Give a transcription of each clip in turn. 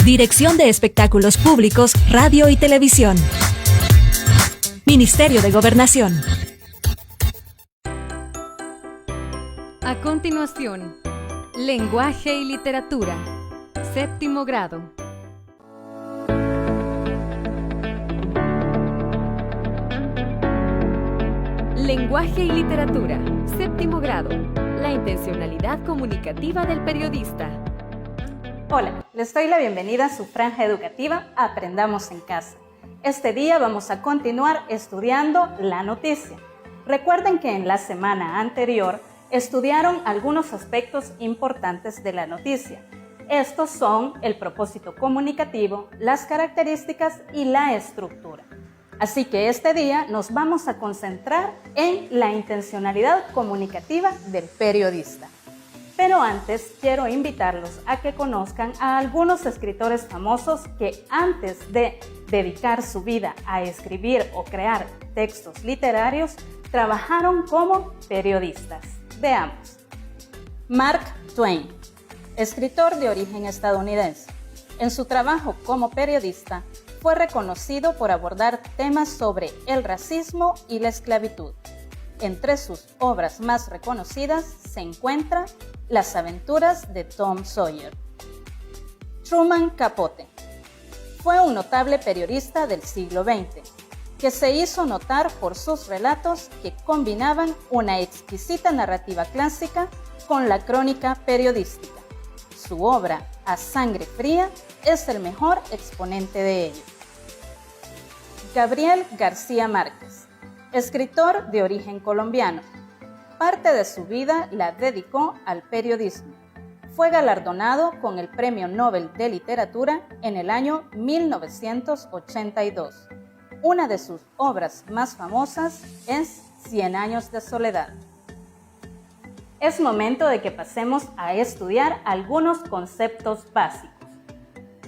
Dirección de Espectáculos Públicos, Radio y Televisión. Ministerio de Gobernación. A continuación, Lenguaje y Literatura, séptimo grado. Lenguaje y Literatura, séptimo grado. La intencionalidad comunicativa del periodista. Hola, les doy la bienvenida a su franja educativa Aprendamos en Casa. Este día vamos a continuar estudiando la noticia. Recuerden que en la semana anterior estudiaron algunos aspectos importantes de la noticia. Estos son el propósito comunicativo, las características y la estructura. Así que este día nos vamos a concentrar en la intencionalidad comunicativa del periodista. Pero antes quiero invitarlos a que conozcan a algunos escritores famosos que antes de dedicar su vida a escribir o crear textos literarios, trabajaron como periodistas. Veamos. Mark Twain, escritor de origen estadounidense. En su trabajo como periodista, fue reconocido por abordar temas sobre el racismo y la esclavitud. Entre sus obras más reconocidas se encuentra Las aventuras de Tom Sawyer. Truman Capote fue un notable periodista del siglo XX, que se hizo notar por sus relatos que combinaban una exquisita narrativa clásica con la crónica periodística. Su obra, A Sangre Fría, es el mejor exponente de ello. Gabriel García Márquez, escritor de origen colombiano. Parte de su vida la dedicó al periodismo. Fue galardonado con el Premio Nobel de Literatura en el año 1982. Una de sus obras más famosas es Cien años de soledad. Es momento de que pasemos a estudiar algunos conceptos básicos.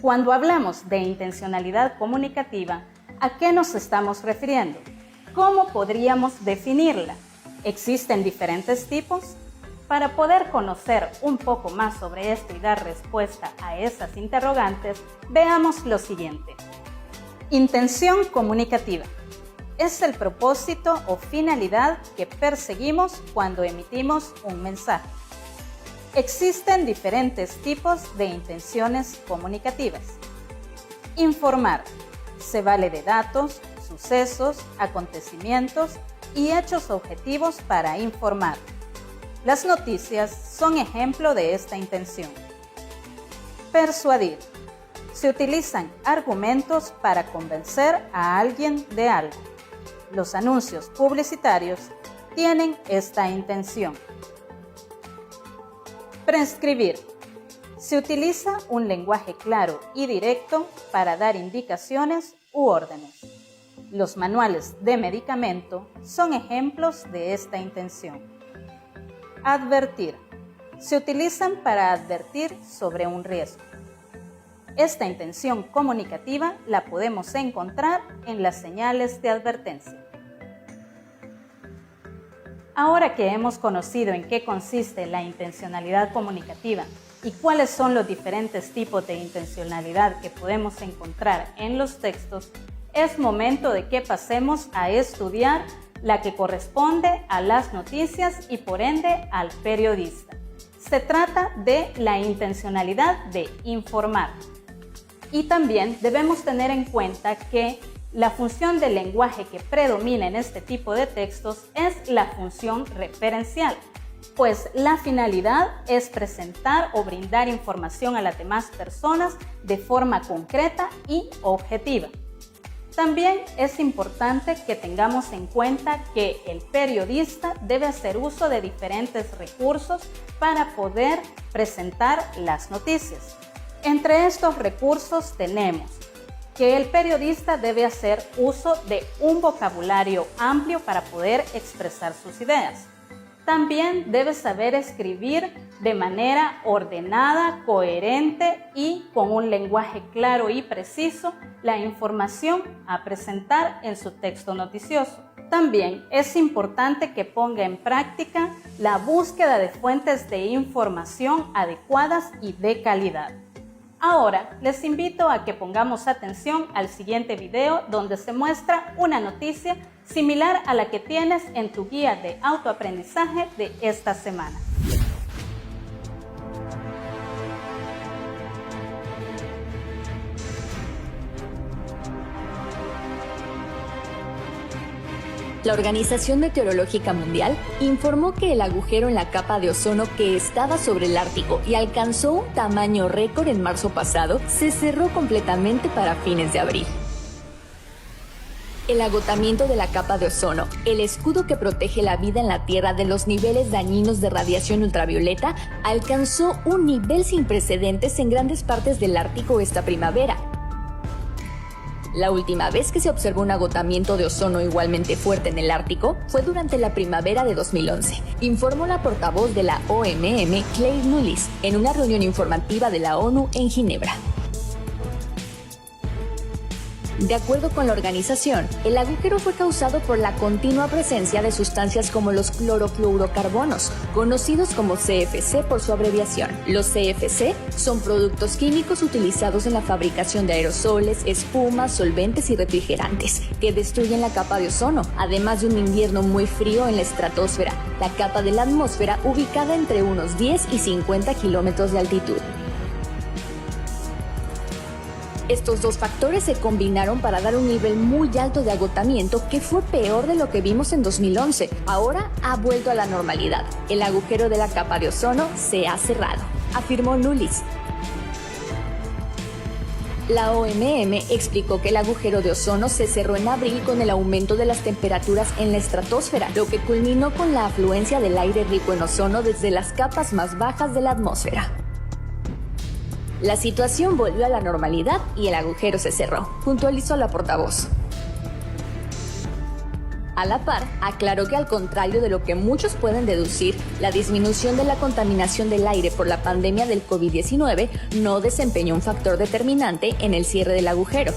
Cuando hablamos de intencionalidad comunicativa, ¿a qué nos estamos refiriendo? ¿Cómo podríamos definirla? ¿Existen diferentes tipos? Para poder conocer un poco más sobre esto y dar respuesta a esas interrogantes, veamos lo siguiente. Intención comunicativa. Es el propósito o finalidad que perseguimos cuando emitimos un mensaje. Existen diferentes tipos de intenciones comunicativas. Informar. Se vale de datos, sucesos, acontecimientos y hechos objetivos para informar. Las noticias son ejemplo de esta intención. Persuadir. Se utilizan argumentos para convencer a alguien de algo. Los anuncios publicitarios tienen esta intención. Prescribir. Se utiliza un lenguaje claro y directo para dar indicaciones u órdenes. Los manuales de medicamento son ejemplos de esta intención. Advertir. Se utilizan para advertir sobre un riesgo. Esta intención comunicativa la podemos encontrar en las señales de advertencia. Ahora que hemos conocido en qué consiste la intencionalidad comunicativa y cuáles son los diferentes tipos de intencionalidad que podemos encontrar en los textos, es momento de que pasemos a estudiar la que corresponde a las noticias y por ende al periodista. Se trata de la intencionalidad de informar. Y también debemos tener en cuenta que la función del lenguaje que predomina en este tipo de textos es la función referencial, pues la finalidad es presentar o brindar información a las demás personas de forma concreta y objetiva. También es importante que tengamos en cuenta que el periodista debe hacer uso de diferentes recursos para poder presentar las noticias. Entre estos recursos tenemos que el periodista debe hacer uso de un vocabulario amplio para poder expresar sus ideas. También debe saber escribir de manera ordenada, coherente y con un lenguaje claro y preciso la información a presentar en su texto noticioso. También es importante que ponga en práctica la búsqueda de fuentes de información adecuadas y de calidad. Ahora les invito a que pongamos atención al siguiente video donde se muestra una noticia similar a la que tienes en tu guía de autoaprendizaje de esta semana. La Organización Meteorológica Mundial informó que el agujero en la capa de ozono que estaba sobre el Ártico y alcanzó un tamaño récord en marzo pasado, se cerró completamente para fines de abril. El agotamiento de la capa de ozono, el escudo que protege la vida en la Tierra de los niveles dañinos de radiación ultravioleta, alcanzó un nivel sin precedentes en grandes partes del Ártico esta primavera. La última vez que se observó un agotamiento de ozono igualmente fuerte en el Ártico fue durante la primavera de 2011, informó la portavoz de la OMM, Claire Nulis, en una reunión informativa de la ONU en Ginebra. De acuerdo con la organización, el agujero fue causado por la continua presencia de sustancias como los clorofluorocarbonos, conocidos como CFC por su abreviación. Los CFC son productos químicos utilizados en la fabricación de aerosoles, espumas, solventes y refrigerantes, que destruyen la capa de ozono, además de un invierno muy frío en la estratosfera, la capa de la atmósfera ubicada entre unos 10 y 50 kilómetros de altitud. Estos dos factores se combinaron para dar un nivel muy alto de agotamiento que fue peor de lo que vimos en 2011. Ahora ha vuelto a la normalidad. El agujero de la capa de ozono se ha cerrado, afirmó Nulis. La OMM explicó que el agujero de ozono se cerró en abril con el aumento de las temperaturas en la estratosfera, lo que culminó con la afluencia del aire rico en ozono desde las capas más bajas de la atmósfera. La situación volvió a la normalidad y el agujero se cerró, puntualizó la portavoz. A la par, aclaró que al contrario de lo que muchos pueden deducir, la disminución de la contaminación del aire por la pandemia del COVID-19 no desempeñó un factor determinante en el cierre del agujero.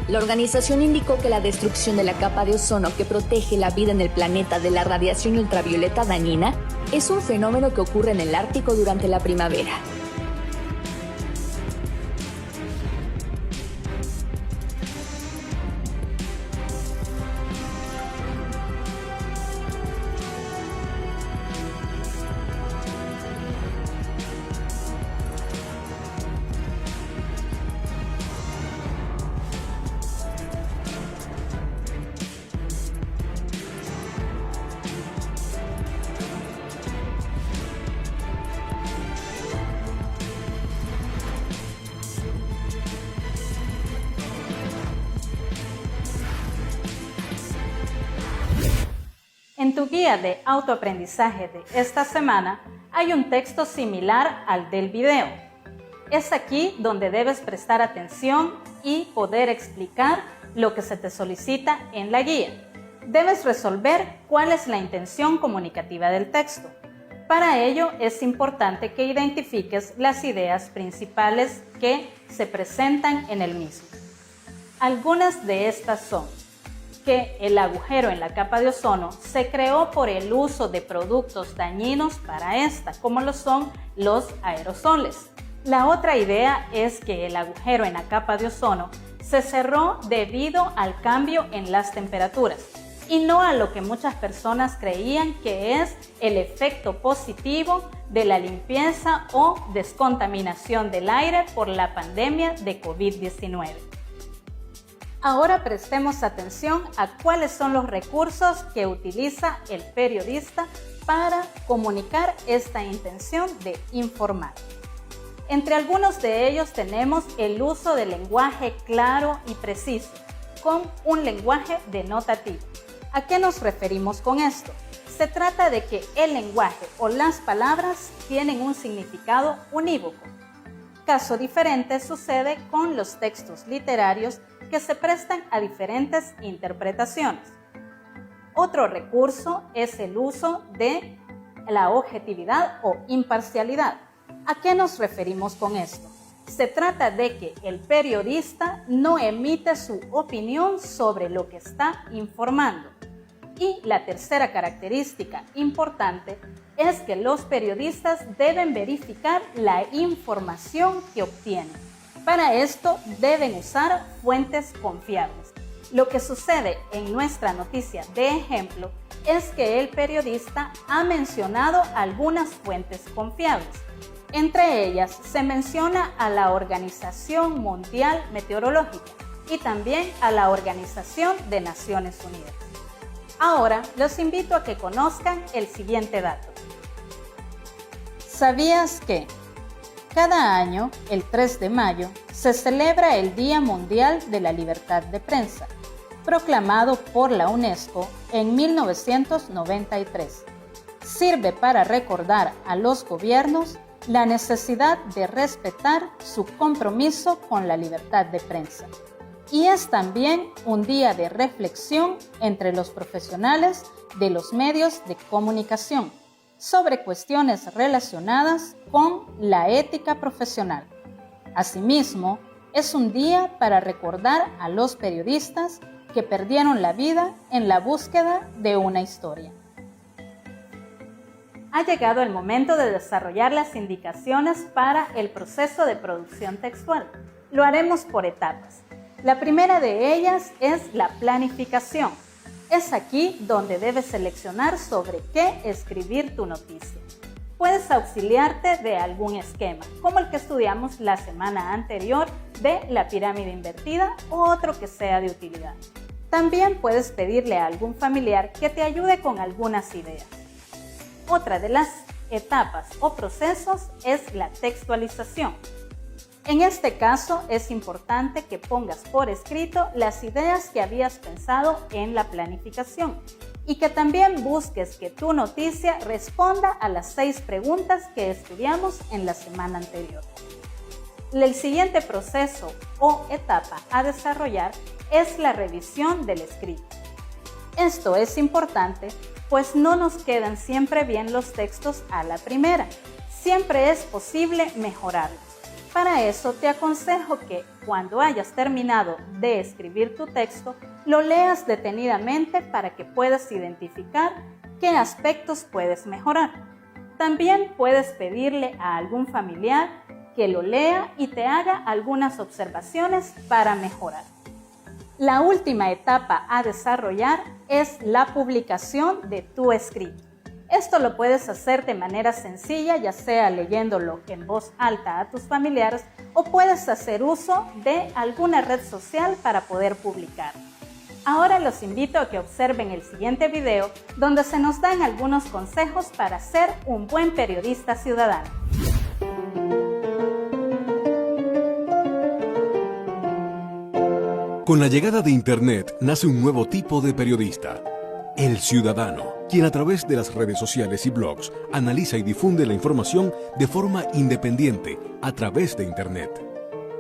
La organización indicó que la destrucción de la capa de ozono que protege la vida en el planeta de la radiación ultravioleta dañina es un fenómeno que ocurre en el Ártico durante la primavera. En tu guía de autoaprendizaje de esta semana hay un texto similar al del video. Es aquí donde debes prestar atención y poder explicar lo que se te solicita en la guía. Debes resolver cuál es la intención comunicativa del texto. Para ello es importante que identifiques las ideas principales que se presentan en el mismo. Algunas de estas son que el agujero en la capa de ozono se creó por el uso de productos dañinos para esta, como lo son los aerosoles. La otra idea es que el agujero en la capa de ozono se cerró debido al cambio en las temperaturas y no a lo que muchas personas creían que es el efecto positivo de la limpieza o descontaminación del aire por la pandemia de COVID-19. Ahora prestemos atención a cuáles son los recursos que utiliza el periodista para comunicar esta intención de informar. Entre algunos de ellos tenemos el uso del lenguaje claro y preciso, con un lenguaje denotativo. ¿A qué nos referimos con esto? Se trata de que el lenguaje o las palabras tienen un significado unívoco. Caso diferente sucede con los textos literarios que se prestan a diferentes interpretaciones. Otro recurso es el uso de la objetividad o imparcialidad. ¿A qué nos referimos con esto? Se trata de que el periodista no emite su opinión sobre lo que está informando Y la tercera característica importante es que los periodistas deben verificar la información que obtienen. Para esto deben usar fuentes confiables. Lo que sucede en nuestra noticia de ejemplo es que el periodista ha mencionado algunas fuentes confiables. Entre ellas se menciona a la Organización Mundial Meteorológica y también a la Organización de Naciones Unidas. Ahora los invito a que conozcan el siguiente dato. ¿Sabías que cada año, el 3 de mayo, se celebra el Día Mundial de la Libertad de Prensa, proclamado por la UNESCO en 1993? Sirve para recordar a los gobiernos la necesidad de respetar su compromiso con la libertad de prensa. Y es también un día de reflexión entre los profesionales de los medios de comunicación sobre cuestiones relacionadas con la ética profesional. Asimismo, es un día para recordar a los periodistas que perdieron la vida en la búsqueda de una historia. Ha llegado el momento de desarrollar las indicaciones para el proceso de producción textual. Lo haremos por etapas. La primera de ellas es la planificación. Es aquí donde debes seleccionar sobre qué escribir tu noticia. Puedes auxiliarte de algún esquema, como el que estudiamos la semana anterior de la pirámide invertida o otro que sea de utilidad. También puedes pedirle a algún familiar que te ayude con algunas ideas. Otra de las etapas o procesos es la textualización. En este caso es importante que pongas por escrito las ideas que habías pensado en la planificación y que también busques que tu noticia responda a las 6 preguntas que estudiamos en la semana anterior. El siguiente proceso o etapa a desarrollar es la revisión del escrito. Esto es importante, pues no nos quedan siempre bien los textos a la primera. Siempre es posible mejorarlos. Para eso te aconsejo que cuando hayas terminado de escribir tu texto, lo leas detenidamente para que puedas identificar qué aspectos puedes mejorar. También puedes pedirle a algún familiar que lo lea y te haga algunas observaciones para mejorar. La última etapa a desarrollar es la publicación de tu escrito. Esto lo puedes hacer de manera sencilla, ya sea leyéndolo en voz alta a tus familiares o puedes hacer uso de alguna red social para poder publicar. Ahora los invito a que observen el siguiente video donde se nos dan algunos consejos para ser un buen periodista ciudadano. Con la llegada de Internet nace un nuevo tipo de periodista, el ciudadano, quien a través de las redes sociales y blogs analiza y difunde la información de forma independiente a través de Internet.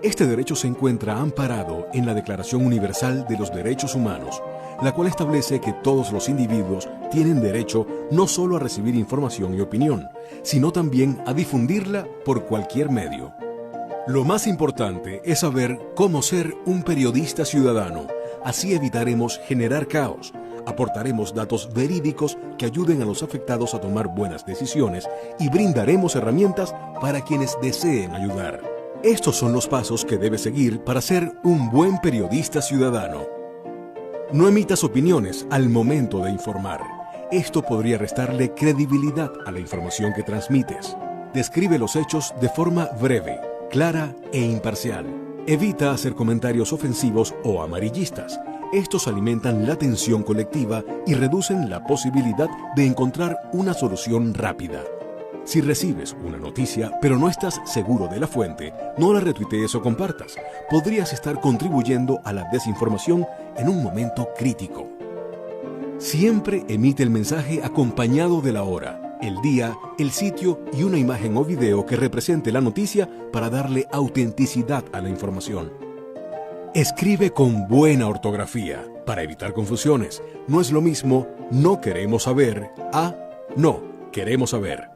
Este derecho se encuentra amparado en la Declaración Universal de los Derechos Humanos, la cual establece que todos los individuos tienen derecho no solo a recibir información y opinión, sino también a difundirla por cualquier medio. Lo más importante es saber cómo ser un periodista ciudadano. Así evitaremos generar caos, aportaremos datos verídicos que ayuden a los afectados a tomar buenas decisiones y brindaremos herramientas para quienes deseen ayudar. Estos son los pasos que debes seguir para ser un buen periodista ciudadano. No emitas opiniones al momento de informar. Esto podría restarle credibilidad a la información que transmites. Describe los hechos de forma breve, clara e imparcial. Evita hacer comentarios ofensivos o amarillistas. Estos alimentan la tensión colectiva y reducen la posibilidad de encontrar una solución rápida. Si recibes una noticia pero no estás seguro de la fuente, no la retuitees o compartas. Podrías estar contribuyendo a la desinformación en un momento crítico. Siempre emite el mensaje acompañado de la hora, el día, el sitio y una imagen o video que represente la noticia para darle autenticidad a la información. Escribe con buena ortografía para evitar confusiones. No es lo mismo no queremos saber a no queremos saber.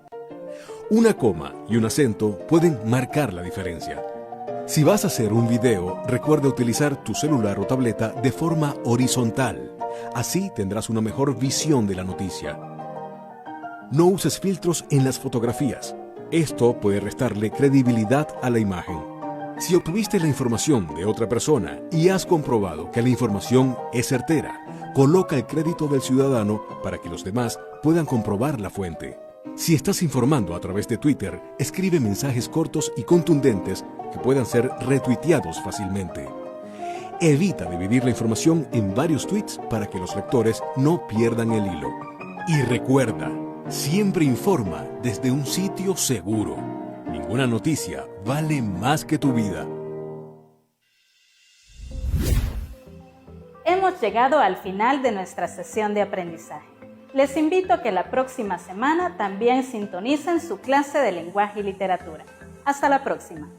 Una coma y un acento pueden marcar la diferencia. Si vas a hacer un video, recuerda utilizar tu celular o tableta de forma horizontal. Así tendrás una mejor visión de la noticia. No uses filtros en las fotografías. Esto puede restarle credibilidad a la imagen. Si obtuviste la información de otra persona y has comprobado que la información es certera, coloca el crédito del ciudadano para que los demás puedan comprobar la fuente. Si estás informando a través de Twitter, escribe mensajes cortos y contundentes que puedan ser retuiteados fácilmente. Evita dividir la información en varios tweets para que los lectores no pierdan el hilo. Y recuerda, siempre informa desde un sitio seguro. Ninguna noticia vale más que tu vida. Hemos llegado al final de nuestra sesión de aprendizaje. Les invito a que la próxima semana también sintonicen su clase de lenguaje y literatura. Hasta la próxima.